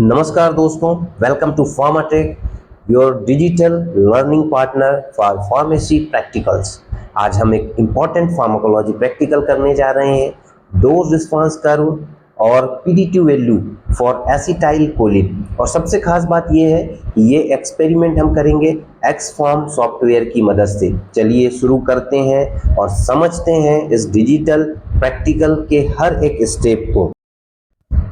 नमस्कार दोस्तों, welcome to Pharmatech, your digital learning partner for pharmacy practicals. आज हम एक इम्पॉर्टेंट फार्माकोलॉजी प्रैक्टिकल करने जा रहे हैं। डोज रिस्पांस कर्व और PDT value for acetyl choline. और सबसे खास बात यह है कि ये एक्सपेरिमेंट हम करेंगे एक्सफॉर्म सॉफ्टवेयर की मदद से। चलिए शुरू करते हैं और समझते हैं इस डिजिटल प्रैक्टिकल के हर एक स्टेप को।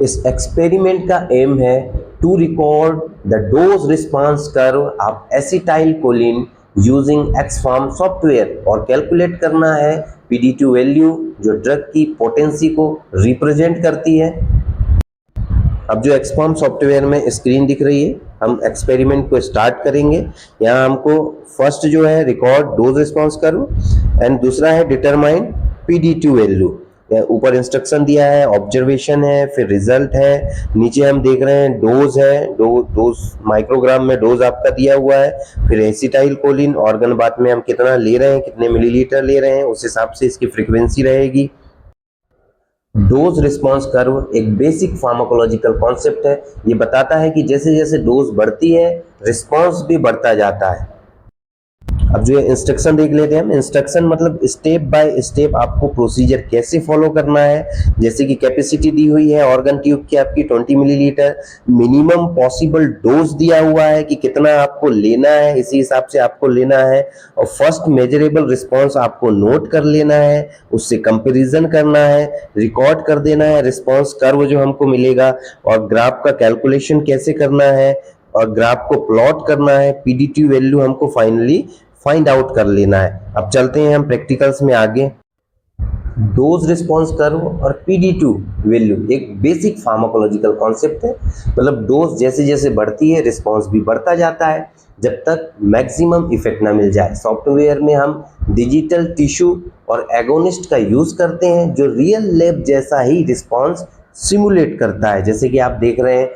इस एक्सपेरिमेंट का एम है to record the dose response curve of acetyl choline using ExPharm software और कैलकुलेट करना है पीडीटी वैल्यू जो ड्रग की पोटेंसी को रिप्रेजेंट करती है। अब जो एक्सफॉर्म सॉफ्टवेयर में स्क्रीन दिख रही है, हम एक्सपेरिमेंट को स्टार्ट करेंगे। यहाँ हमको फर्स्ट जो है record dose response curve and दूसरा है डिटरमाइन पीडीटी वैल्यू। ऊपर इंस्ट्रक्शन दिया है, ऑब्जर्वेशन है, फिर रिजल्ट है। नीचे हम देख रहे हैं डोज है, डोज माइक्रोग्राम में डोज आपका दिया हुआ है। फिर एसिटाइल कोलिन ऑर्गन बात में हम कितना ले रहे हैं, कितने मिलीलीटर ले रहे हैं, उस हिसाब से इसकी फ्रीक्वेंसी रहेगी। डोज रिस्पांस कर्व एक बेसिक फार्माकोलॉजिकल कॉन्सेप्ट है। ये बताता है कि जैसे जैसे डोज बढ़ती है रिस्पांस भी बढ़ता जाता है। अब जो इंस्ट्रक्शन देख लेते हैं हम। इंस्ट्रक्शन मतलब स्टेप बाय स्टेप आपको प्रोसीजर कैसे फॉलो करना है। जैसे कि कैपेसिटी दी हुई है ऑर्गन ट्यूब की आपकी 20 मिलीलीटर, मिनिमम पॉसिबल डोज दिया हुआ है कि कितना आपको लेना है, इसी हिसाब से आपको लेना है। और फर्स्ट मेजरेबल रिस्पॉन्स आपको नोट कर लेना है, उससे कंपेरिजन करना है, रिकॉर्ड कर देना है रिस्पॉन्स कर्व जो हमको मिलेगा, और ग्राफ का कैलकुलेशन कैसे करना है और ग्राफ को प्लॉट करना है। पीडीटी वैल्यू हमको फाइनली फाइंड आउट कर लेना है। अब चलते हैं हम प्रैक्टिकल्स में आगे। डोज रिस्पांस कर्व और पीडीटी वैल्यू एक बेसिक फार्माकोलॉजिकल कॉन्सेप्ट है। मतलब डोज जैसे जैसे बढ़ती है रिस्पांस भी बढ़ता जाता है जब तक मैक्सिमम इफेक्ट ना मिल जाए। सॉफ्टवेयर में हम डिजिटल टिश्यू और एगोनिस्ट का यूज करते हैं जो रियल लैब जैसा ही रिस्पांस सिमुलेट करता है। जैसे कि आप देख रहे हैं।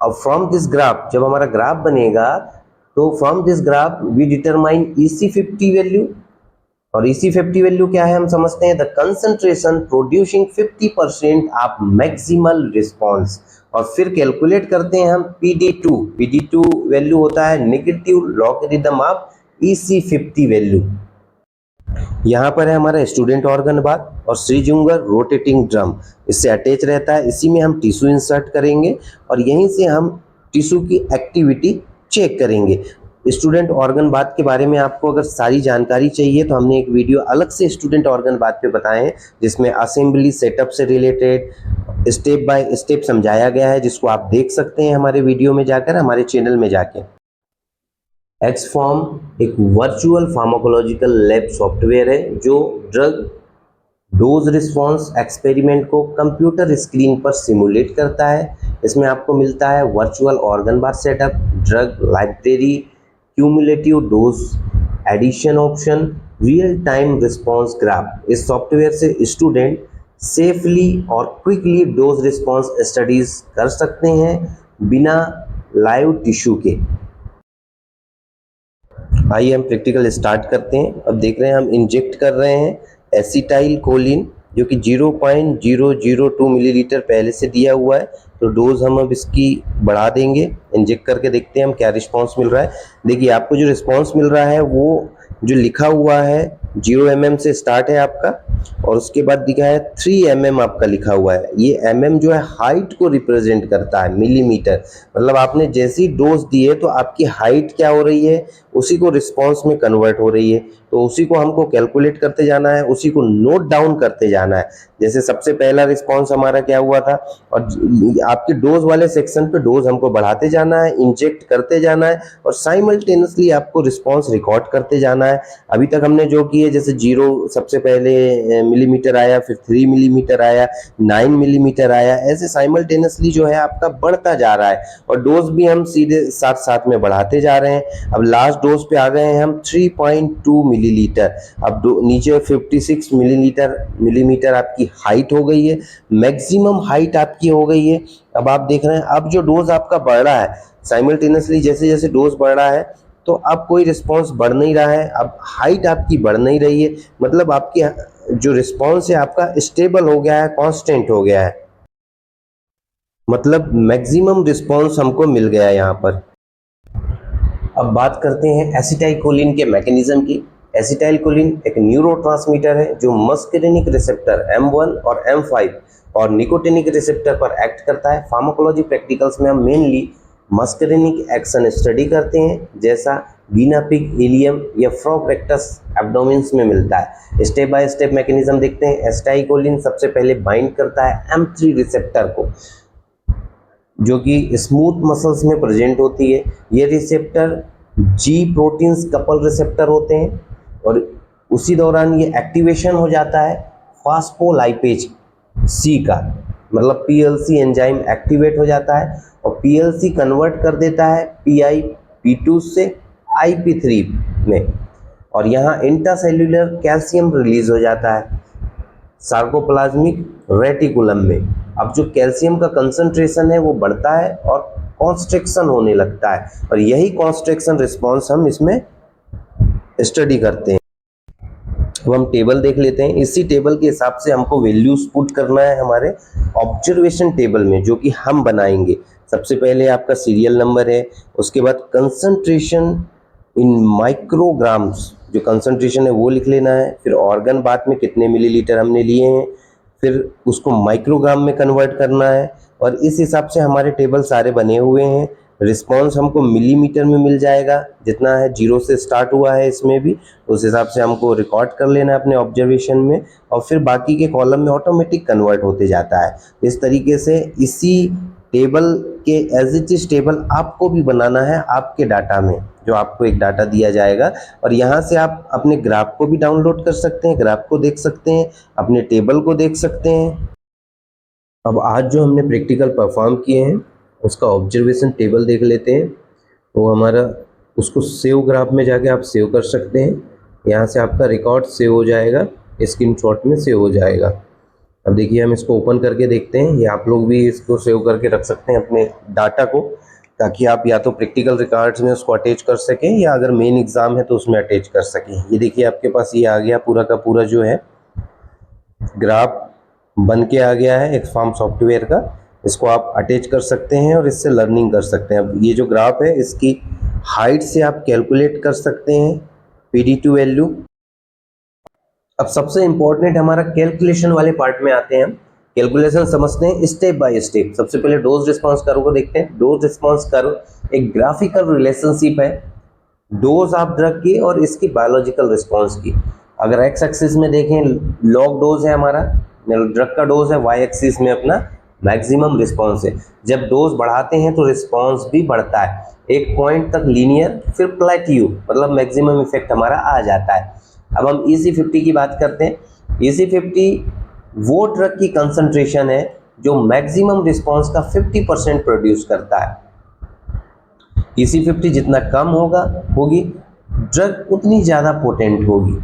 अब फ्रॉम दिस ग्राफ, जब हमारा ग्राफ बनेगा तो from this graph we determine EC50 value. और EC50 वैल्यू क्या है हम समझते हैं, the concentration producing 50% of maximal response. और फिर कैलकुलेट करते हैं हम PD2 वैल्यू होता है negative logarithm of EC50 value. यहाँ पर है हमारा स्टूडेंट ऑर्गन बार और श्रीजुंगर रोटेटिंग ड्रम इससे अटैच रहता है। इसी में हम टिश्यू इंसर्ट करेंगे और यहीं से हम टिश्यू की एक्टिविटी चेक करेंगे। स्टूडेंट ऑर्गन बात के बारे में आपको अगर सारी जानकारी चाहिए तो हमने एक वीडियो अलग से स्टूडेंट ऑर्गन बात पे बताए हैं, जिसमें असेंबली सेटअप से रिलेटेड स्टेप बाय स्टेप समझाया गया है, जिसको आप देख सकते हैं हमारे वीडियो में जाकर, हमारे चैनल में जाके। एक्सफॉर्म एक वर्चुअल फार्माकोलॉजिकल लैब सॉफ्टवेयर है जो ड्रग डोज रिस्पॉन्स एक्सपेरिमेंट को कंप्यूटर स्क्रीन पर सिमुलेट करता है। इसमें आपको मिलता है virtual organ bar setup, drug library, cumulative dose addition option, real time response graph. इस सॉफ्टवेयर से स्टूडेंट सेफली और क्विकली डोज रिस्पॉन्स स्टडीज कर सकते हैं बिना लाइव टिश्यू के। आइए हम प्रैक्टिकल स्टार्ट करते हैं। अब देख रहे हैं हम इंजेक्ट कर रहे हैं एसिटाइल कोलिन जो कि 0.002 मिलीलीटर पहले से दिया हुआ है। तो डोज हम अब इसकी बढ़ा देंगे। इंजेक्ट करके देखते हैं हम क्या रिस्पांस मिल रहा है। देखिए आपको जो रिस्पांस मिल रहा है वो जो लिखा हुआ है 0 mm से स्टार्ट है आपका, और उसके बाद दिखा है 3 mm आपका लिखा हुआ है। ये mm जो है हाइट को रिप्रेजेंट करता है, मिलीमीटर। मतलब आपने जैसी डोज दी है तो आपकी हाइट क्या हो रही है, उसी को रिस्पांस में कन्वर्ट हो रही है। तो उसी को हमको कैलकुलेट करते जाना है, उसी को नोट डाउन करते जाना है। जैसे सबसे पहला रिस्पांस हमारा क्या हुआ था, और आपके डोज वाले सेक्शन पे डोज हमको बढ़ाते जाना है, इंजेक्ट करते जाना है, और साइमल्टेनियसली आपको रिस्पांस रिकॉर्ड करते जाना है। अभी तक हमने जो किए, जैसे 0 सबसे पहले मिलीमीटर आया, फिर 3 मिलीमीटर आया, 9 मिलीमीटर आया, ऐसे साइमल्टेनियसली जो है आपका बढ़ता जा रहा है। और डोज भी हम सीधे साथ साथ में बढ़ाते जा रहे हैं। अब लास्ट डोज पे आ गए हैं हम 3.2 मिलीलीटर। अब नीचे 56 मिलीमीटर आपकी हाइट हो गई है, मैक्सिमम हाइट आपकी हो गई है। अब आप देख रहे हैं अब जो डोज आपका बढ़ रहा है साइमल्टेनियसली, जैसे जैसे डोज बढ़ रहा है तो अब कोई रिस्पांस बढ़ नहीं रहा है, अब हाइट आपकी बढ़ नहीं रही है। मतलब आपकी जो रिस्पांस है आपका स्टेबल हो गया है, कांस्टेंट हो गया है। मतलब मैक्सिमम रिस्पॉन्स हमको मिल गया यहाँ पर। अब बात करते हैं एसिटाइलकोलिन के मैकेनिज्म की। एसिटाइलकोलिन एक न्यूरोट्रांसमीटर है जो मस्करिनिक रिसेप्टर M1 और M5 और निकोटिनिक रिसेप्टर पर एक्ट करता है। फार्माकोलॉजी प्रैक्टिकल्स में हम मेनली मस्करिनिक एक्शन स्टडी करते हैं, जैसा वीनापिग, इलियम या फ्रोब्रेक्टस एब्डोमेन्स में मिलता है। स्टेप बाय स्टेप मैकेनिज्म देखते हैं। एसिटाइलकोलिन सबसे पहले बाइंड करता है M3 रिसेप्टर को, जो कि स्मूथ मसल्स में प्रेजेंट होती है। ये रिसेप्टर जी प्रोटीन्स कपल रिसेप्टर होते हैं और उसी दौरान ये एक्टिवेशन हो जाता है फास्फोलाइपेज सी का, मतलब पीएलसी एंजाइम एक्टिवेट हो जाता है और पीएलसी कन्वर्ट कर देता है PIP2 से IP3 में, और यहाँ इंट्रासेल्यूलर कैल्शियम रिलीज हो जाता है सार्कोप्लाज्मिक रेटिकुलम में। अब जो कैल्शियम का कंसंट्रेशन है वो बढ़ता है और कॉन्स्ट्रिक्शन होने लगता है, और यही कॉन्स्ट्रिक्शन रिस्पॉन्स हम इसमें स्टडी करते हैं। अब हम टेबल देख लेते हैं। इसी टेबल के हिसाब से हमको वैल्यूज पुट करना है हमारे ऑब्जर्वेशन टेबल में, जो कि हम बनाएंगे। सबसे पहले आपका सीरियल नंबर है, उसके बाद कंसंट्रेशन इन माइक्रोग्राम्स, जो कंसंट्रेशन है वो लिख लेना है। फिर ऑर्गन बात में कितने मिलीलीटर हमने लिए हैं, फिर उसको माइक्रोग्राम में कन्वर्ट करना है, और इस हिसाब से हमारे टेबल सारे बने हुए हैं। रिस्पांस हमको मिलीमीटर में मिल जाएगा, जितना है 0 से स्टार्ट हुआ है इसमें भी, उस हिसाब से हमको रिकॉर्ड कर लेना है अपने ऑब्जर्वेशन में, और फिर बाकी के कॉलम में ऑटोमेटिक कन्वर्ट होते जाता है। इस तरीके से इसी टेबल के एज इट इज टेबल आपको भी बनाना है आपके डाटा में, जो आपको एक डाटा दिया जाएगा, और यहाँ से आप अपने ग्राफ को भी डाउनलोड कर सकते हैं, ग्राफ को देख सकते हैं, अपने टेबल को देख सकते हैं। अब आज जो हमने प्रैक्टिकल परफॉर्म किए हैं उसका ऑब्जर्वेशन टेबल देख लेते हैं। वो हमारा, उसको सेव ग्राफ में जाके आप सेव कर सकते हैं। यहाँ से आपका रिकॉर्ड सेव हो जाएगा, स्क्रीनशॉट में सेव हो जाएगा। अब देखिए हम इसको ओपन करके देखते हैं, या आप लोग भी इसको सेव करके रख सकते हैं अपने डाटा को, ताकि आप या तो प्रैक्टिकल रिकॉर्ड्स में उसको अटैच कर सकें, या अगर मेन एग्ज़ाम है तो उसमें अटैच कर सकें। ये देखिए आपके पास ये आ गया पूरा का पूरा जो है ग्राफ बन के आ गया है एक्सफॉर्म सॉफ्टवेयर का। इसको आप अटैच कर सकते हैं और इससे लर्निंग कर सकते हैं। अब ये जो ग्राफ है इसकी हाइट से आप कैलकुलेट कर सकते हैं PD2 वैल्यू। अब सबसे इम्पोर्टेंट हमारा कैलकुलेशन वाले पार्ट में आते हैं हम। कैलकुलेशन समझते हैं स्टेप बाय स्टेप। सबसे पहले डोज रिस्पांस कर्व को देखते हैं। डोज रिस्पांस कर्व एक ग्राफिकल रिलेशनशिप है डोज ऑफ ड्रग की और इसकी बायोलॉजिकल रिस्पांस की। अगर एक्स एक्सिस में देखें लॉग डोज है हमारा, ड्रग का डोज है, वाई एक्सिस में अपना मैक्सिमम रिस्पांस है। जब डोज बढ़ाते हैं तो रिस्पांस भी बढ़ता है, एक पॉइंट तक लीनियर, फिर प्लेट्यू, मतलब मैक्सिमम इफेक्ट हमारा आ जाता है। अब हम EC50 की बात करते हैं। EC50 वो ड्रग की कंसंट्रेशन है जो मैक्सिमम रिस्पांस का 50% प्रोड्यूस करता है। EC50 जितना कम होगी ड्रग उतनी ज़्यादा पोटेंट होगी।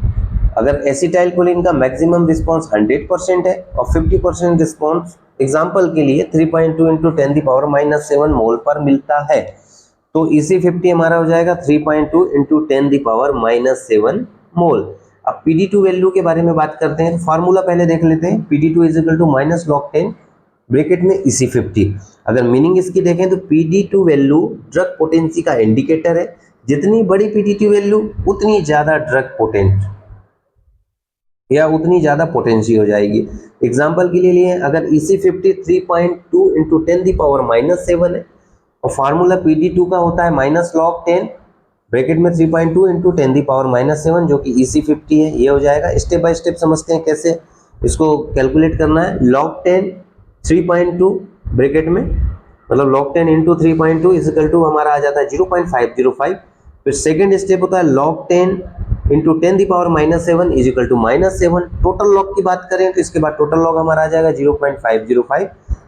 अगर एसिटाइलकोलिन का मैक्सिमम रिस्पांस 100% है और 50% रिस्पांस एग्जाम्पल के लिए 3.2 × 10⁻⁻7 मोल पर मिलता है, तो EC50 हमारा हो जाएगा 3.2 × 10⁻⁷ मोल। अब PD2 वैल्यू के बारे में बात करते हैं, तो फार्मूला पहले देख लेते हैं। PD2 = -log10 ब्रैकेट में EC50। अगर मीनिंग इसकी देखें तो PD2 वैल्यू ड्रग पोटेंसी का इंडिकेटर है। जितनी बड़ी PD2 वैल्यू उतनी ज़्यादा ड्रग पोटेंट या उतनी ज़्यादा पोटेंसी हो जाएगी। एग्जाम्पल के लिए अगर EC50 3.2 × 10⁻⁷ है और फार्मूला PD2 का होता है -log10 ब्रैकेट में 3.2 × 10⁻⁷, जो कि EC50 है, ये हो जाएगा। स्टेप बाय स्टेप समझते हैं कैसे इसको कैलकुलेट करना है। log10 3.2 ब्रैकेट में, मतलब log10 × 3.2 = हमारा आ जाता है 0.505। फिर सेकेंड स्टेप होता है log10 × 10⁻⁷ = -7। टोटल लॉग की बात करें तो इसके बाद टोटल लॉग हमारा आ जाएगा 0.505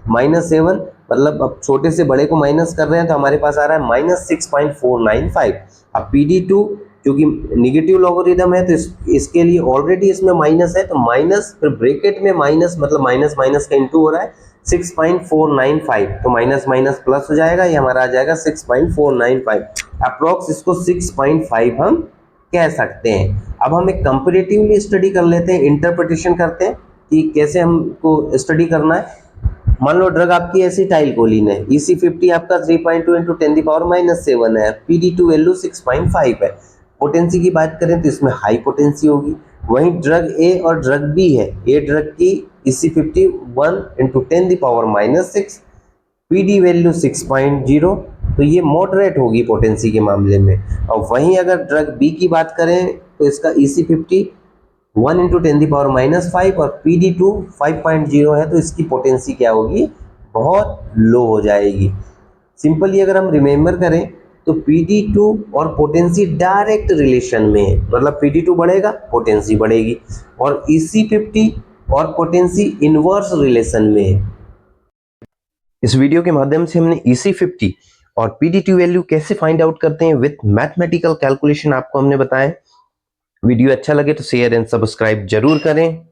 -7, मतलब अब छोटे से बड़े को माइनस कर रहे हैं तो हमारे पास आ रहा है -6.495। अब PD2 क्योंकि निगेटिव लॉगरिथम है तो इसके लिए ऑलरेडी इसमें माइनस है, तो माइनस, फिर ब्रैकेट में माइनस, मतलब माइनस माइनस का इंटू हो रहा है 6.495, तो माइनस माइनस प्लस हो जाएगा, ये हमारा आ जाएगा 6.495। अप्रॉक्स इसको 6.5 हम कह सकते हैं। अब हम एक कंपैरेटिवली स्टडी कर लेते हैं, इंटरप्रिटेशन करते हैं कि कैसे हमको स्टडी करना है। मान लो ड्रग आपकी एसिटाइलकोलिन है, EC50 आपका 3.2 इंटू 10⁻⁷ है, PD2 वैल्यू 6.5 है। पोटेंसी की बात करें तो इसमें हाई पोटेंसी होगी। वहीं ड्रग ए और ड्रग बी है, ए ड्रग की EC50 1 इंटू 10⁻⁶, PD वैल्यू 6.0, तो ये मॉडरेट होगी पोटेंसी के मामले में। और वहीं अगर ड्रग बी की बात करें तो इसका EC50 1 इंटू 10⁻⁵ और PD2 5.0 है, तो इसकी पोटेंसी क्या होगी, बहुत लो हो जाएगी। सिंपली अगर हम रिमेंबर करें तो PD2 और पोटेंसी डायरेक्ट रिलेशन में है, मतलब PD2 बढ़ेगा पोटेंसी बढ़ेगी, और EC50 और पोटेंसी इनवर्स रिलेशन में है। इस वीडियो के माध्यम से हमने EC50 और PD2 वैल्यू कैसे फाइंड आउट करते हैं विथ मैथमेटिकल कैलकुलेशन आपको हमने बताया। वीडियो अच्छा लगे तो शेयर एंड सब्सक्राइब जरूर करें।